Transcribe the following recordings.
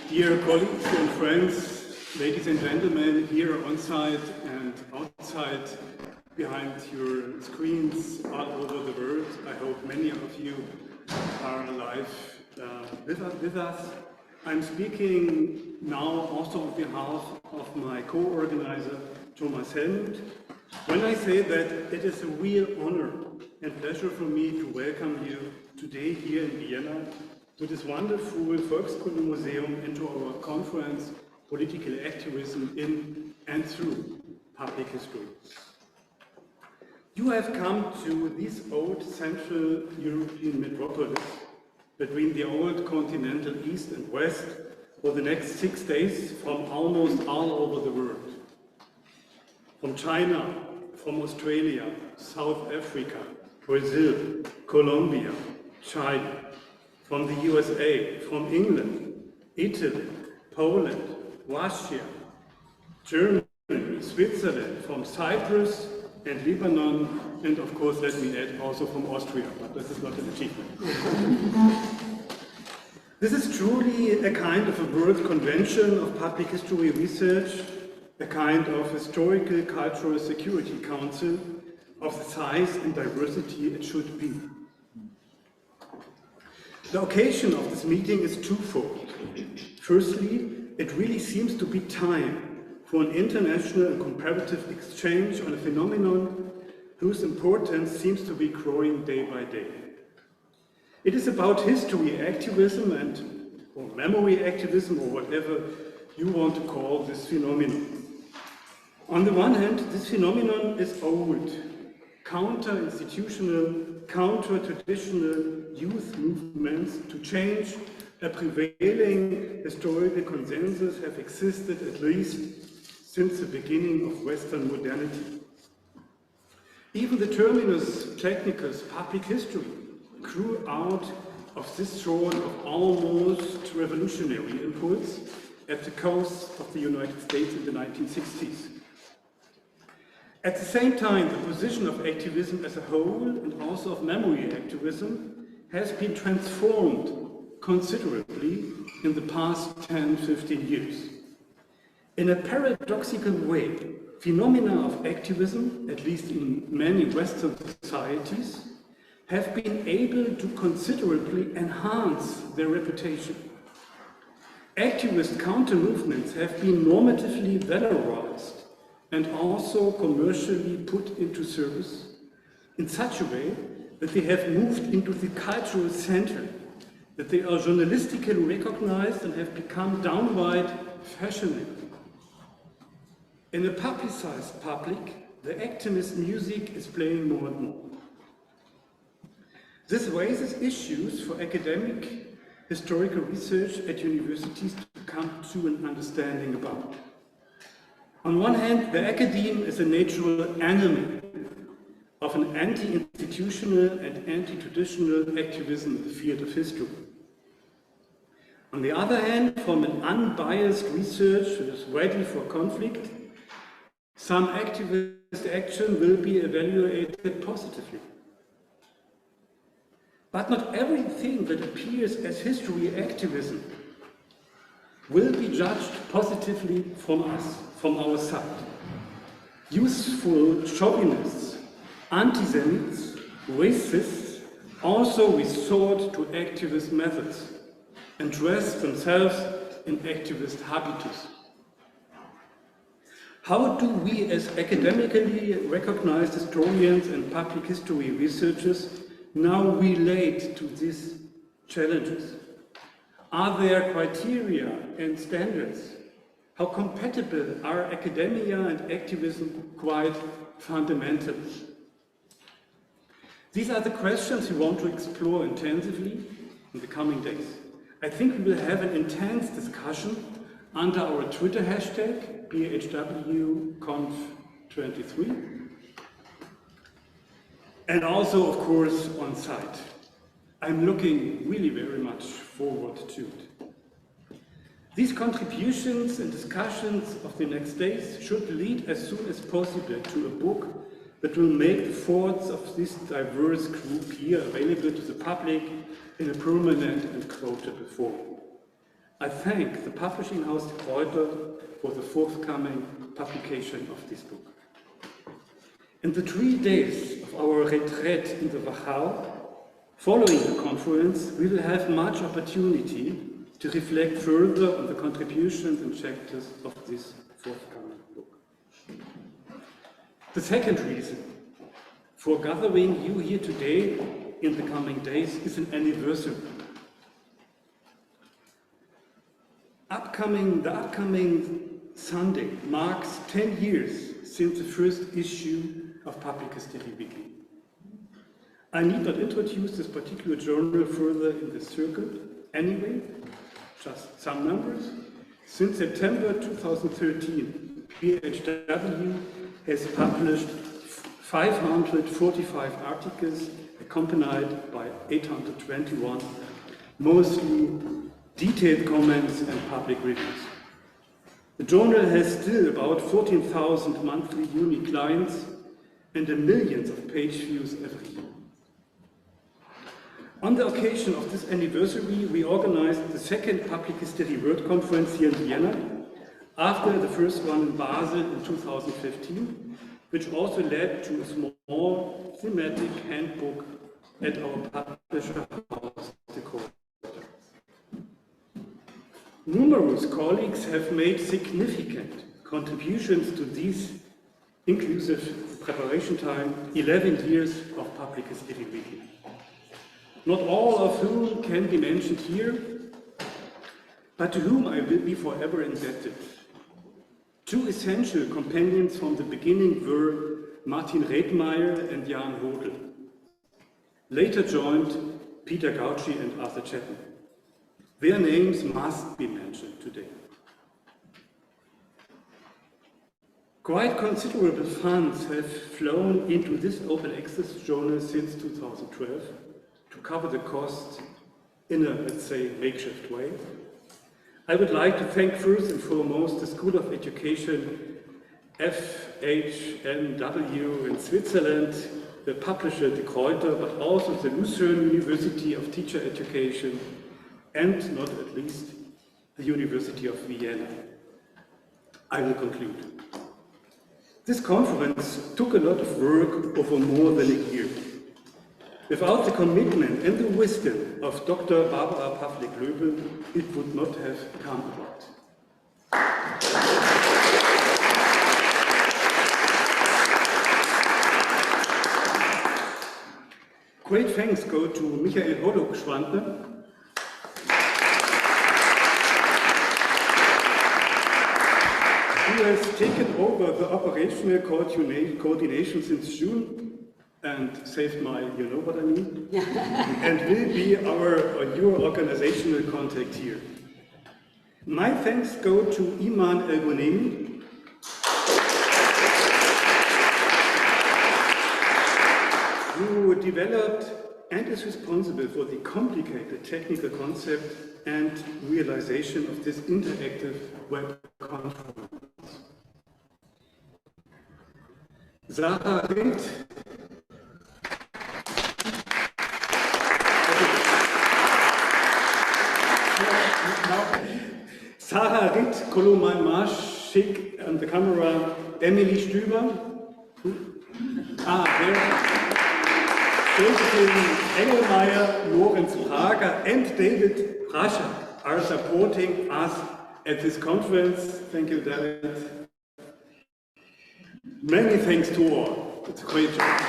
Dear colleagues and friends, ladies and gentlemen, here on site and outside, behind your screens all over the world, I hope many of you are alive with us. I'm speaking now also on behalf of my co-organizer, Thomas Helmut, when I say that it is a real honor and pleasure for me to welcome you today here in Vienna to this wonderful Volkskundemuseum and to our conference, Political Activism in and Through Public History. You have come to this old Central European metropolis between the old continental East and West for the next 6 days from almost all over the world. From China, from Australia, South Africa, Brazil, Colombia, China, from the USA, from England, Italy, Poland, Russia, Germany, Switzerland, from Cyprus and Lebanon, and of course, let me add, also from Austria, but this is not an achievement. This is truly a kind of a world convention of public history research, a kind of historical cultural security council of the size and diversity it should be. The occasion of this meeting is twofold. Firstly, it really seems to be time for an international and comparative exchange on a phenomenon whose importance seems to be growing day by day. It is about history activism or memory activism, or whatever you want to call this phenomenon. On the one hand, this phenomenon is old, counter-institutional, counter-traditional youth movements to change a prevailing historical consensus have existed at least since the beginning of Western modernity. Even the terminus technicus public history grew out of this sort of almost revolutionary impulse at the coast of the United States in the 1960s. At the same time, the position of activism as a whole and also of memory activism has been transformed considerably in the past 10-15 years. In a paradoxical way, phenomena of activism, at least in many Western societies, have been able to considerably enhance their reputation. Activist counter-movements have been normatively valorized and also commercially put into service in such a way that they have moved into the cultural center, that they are journalistically recognized and have become downright fashionable. In a publicized public, the activist music is playing more and more. This raises issues for academic historical research at universities to come to an understanding about. On one hand, the academe is a natural enemy of an anti-institutional and anti-traditional activism in the field of history. On the other hand, from an unbiased research that is ready for conflict, some activist action will be evaluated positively. But not everything that appears as history activism will be judged positively from us, from our side. Useful chauvinists, anti-Semites, racists also resort to activist methods and dress themselves in activist habitus. How do we as academically recognized historians and public history researchers now relate to these challenges? Are there criteria and standards? How compatible are academia and activism quite fundamentally? These are the questions we want to explore intensively in the coming days. I think we will have an intense discussion under our Twitter hashtag, BHWConf23, and also, of course, on site. I'm looking really very much forward to it. These contributions and discussions of the next days should lead as soon as possible to a book that will make the thoughts of this diverse group here available to the public in a permanent and quotable form. I thank the publishing house De Kruiter for the forthcoming publication of this book. In the 3 days of our retreat in the Wachau, following the conference, we will have much opportunity to reflect further on the contributions and chapters of this forthcoming book. The second reason for gathering you here today in the coming days is an anniversary. The upcoming Sunday marks 10 years since the first issue of Public History Weekly. I need not introduce this particular journal further in this circle. Anyway, just some numbers. Since September 2013, PHW has published 545 articles accompanied by 821, mostly detailed comments and public reviews. The journal has still about 14,000 monthly unique clients and millions of page views every year. On the occasion of this anniversary, we organized the second Public History World Conference here in Vienna, after the first one in Basel in 2015, which also led to a small thematic handbook at our publisher house, De Kruiter. Numerous colleagues have made significant contributions to this inclusive preparation time, 11 years of Public History Weekly. Not all of whom can be mentioned here, but to whom I will be forever indebted. Two essential companions from the beginning were Martin Redmeier and Jan Hodel. Later joined Peter Gauci and Arthur Chapman. Their names must be mentioned today. Quite considerable funds have flown into this open access journal since 2012 to cover the costs in a, let's say, makeshift way. I would like to thank first and foremost the School of Education FHNW in Switzerland, the publisher De Kruiter, but also the Lucerne University of Teacher Education, and not at least the University of Vienna. I will conclude. This conference took a lot of work over more than a year. Without the commitment and the wisdom of Dr. Barbara Pawlik-Löbel, it would not have come about. Great thanks go to Michael Hollock-Schwantner, who has taken over the operational coordination since June and saved my, you know what I mean, and will be your organizational contact here. My thanks go to Iman El-Gonemi, who developed and is responsible for the complicated technical concept and realization of this interactive web conference. Sarah Ritt, Koloman Marschik on the camera, Emily Stüber, Josephine Engelmeier, Lorenz Prager, and David Rascher are supporting us at this conference. Thank you, David. Many thanks to all. It's a great job.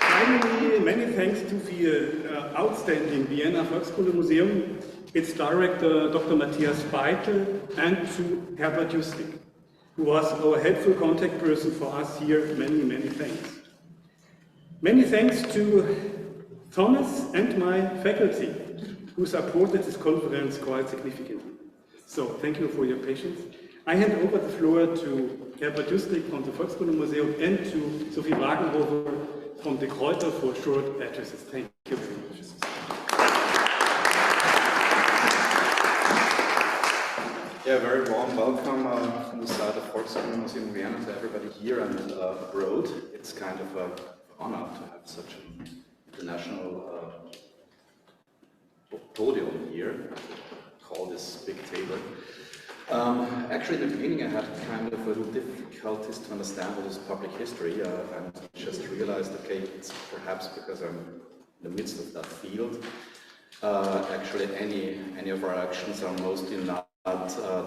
Finally, many thanks to the outstanding Vienna Volksschule Museum, its director, Dr. Matthias Beitel, and to Herbert Justnik, who was our helpful contact person for us here. Many, many thanks. Many thanks to Thomas and my faculty, who supported this conference quite significantly. So, thank you for your patience. I hand over the floor to Herbert Justnik from the Volksschule Museum and to Sophie Wagenhofer from De Kruiter for short addresses. Thank you very much. Yeah, very warm welcome from the side of University of Vienna to everybody here and abroad. It's kind of an honor to have such an international podium here. Call this big table. Actually, in the beginning, I had kind of a little difficulties to understand what is public history, and just realized, okay, it's perhaps because I'm in the midst of that field. Actually, any of our actions are mostly not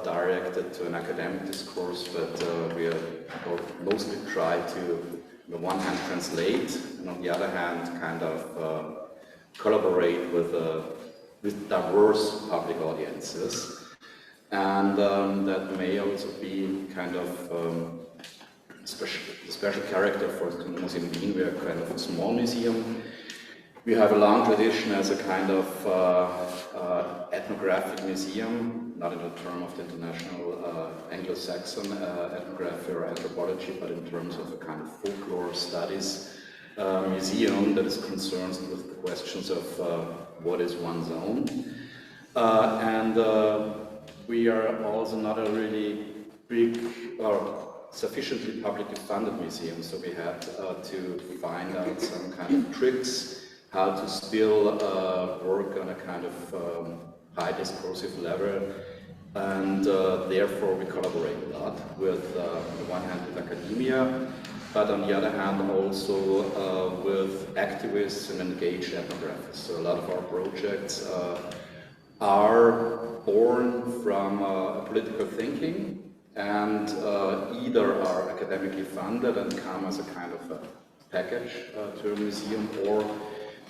directed to an academic discourse, but we mostly try to, on the one hand, translate, and on the other hand, kind of collaborate with diverse public audiences. And that may also be kind of special character for the Museum in Wien. We are kind of a small museum. We have a long tradition as a kind of ethnographic museum, not in the term of the international Anglo-Saxon ethnography or anthropology, but in terms of a kind of folklore studies museum that is concerned with the questions of what is one's own. We are also not a really big or sufficiently publicly funded museum, so we had to find out some kind of tricks how to still work on a kind of high discursive level, and therefore we collaborate a lot with, on the one hand, with academia, but on the other hand also with activists and engaged ethnographers. So a lot of our projects are born from political thinking and either are academically funded and come as a kind of a package to a museum, or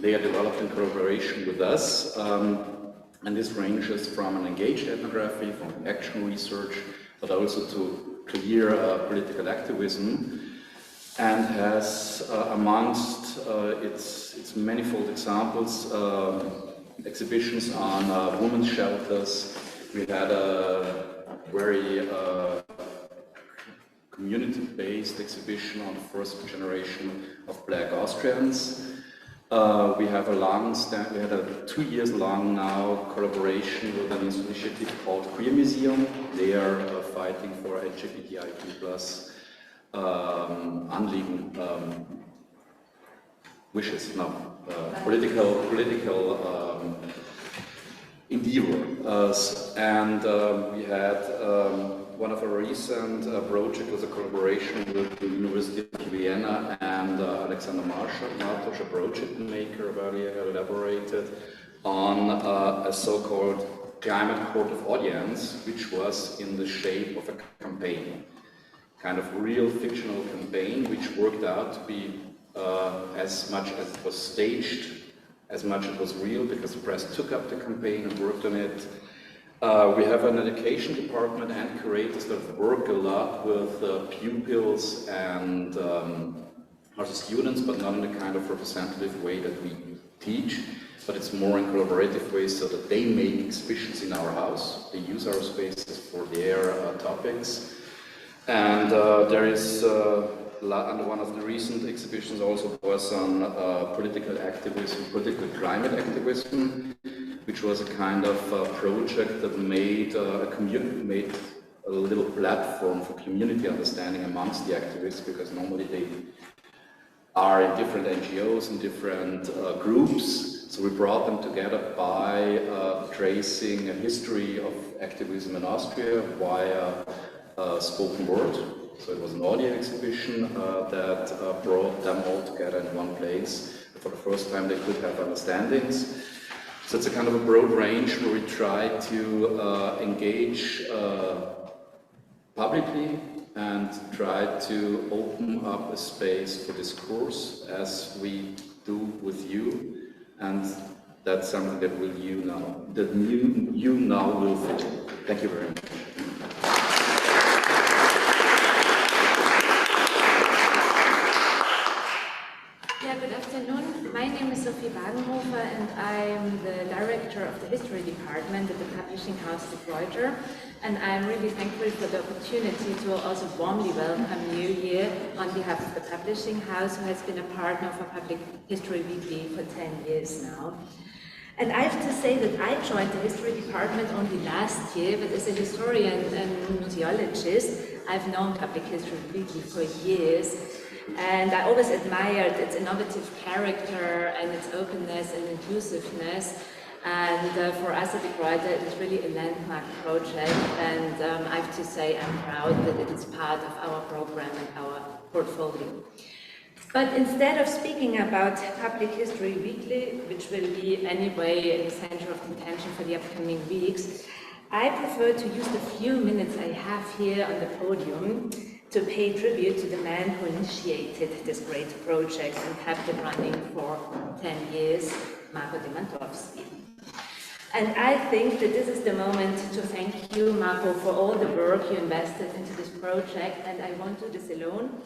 they are developed in collaboration with us. And this ranges from an engaged ethnography, from action research, but also to clear political activism, and has amongst its manifold examples exhibitions on women's shelters. We had a very community-based exhibition on the first generation of Black Austrians. We have a we had a 2 years long now collaboration with an initiative called Queer Museum. They are fighting for LGBTIQ+ Anliegen, wishes, no, political endeavor. And we had one of our recent projects was a collaboration with the University of Vienna and Alexander Martosch, a project maker, very elaborated on a so-called climate court of audience, which was in the shape of a campaign, kind of real fictional campaign, which worked out to be as much as it was staged, as much as it was real, because the press took up the campaign and worked on it. We have an education department and curators that work a lot with pupils and also students, but not in a kind of representative way that we teach, but it's more in collaborative ways, so that they make exhibitions in our house. They use our spaces for their topics. And there is, and one of the recent exhibitions also was on political activism, political climate activism, which was a kind of project that made a little platform for community understanding amongst the activists, because normally they are in different NGOs and different groups. So we brought them together by tracing a history of activism in Austria via spoken word. So it was an audio exhibition that brought them all together in one place. For the first time they could have understandings. So it's a kind of a broad range where we try to engage publicly and try to open up a space for discourse, as we do with you, and that's something that you now will fit. Thank you very much. Yeah, good afternoon. My name is Sophie Wagenhofer, and I'm the director of the history department at the publishing house De Reuter. And I'm really thankful for the opportunity to also warmly welcome you here on behalf of the publishing house, who has been a partner for Public History Weekly for 10 years now. And I have to say that I joined the history department only last year, but as a historian and museologist, I've known Public History Weekly for years. And I always admired its innovative character and its openness and inclusiveness. And for us at the Reuther, it is really a landmark project. And I have to say I'm proud that it is part of our program and our portfolio. But instead of speaking about Public History Weekly, which will be anyway in the center of contention for the upcoming weeks, I prefer to use the few minutes I have here on the podium to pay tribute to the man who initiated this great project and kept it running for 10 years, Marko Demantowsky. And I think that this is the moment to thank you, Marko, for all the work you invested into this project, and I won't do this alone.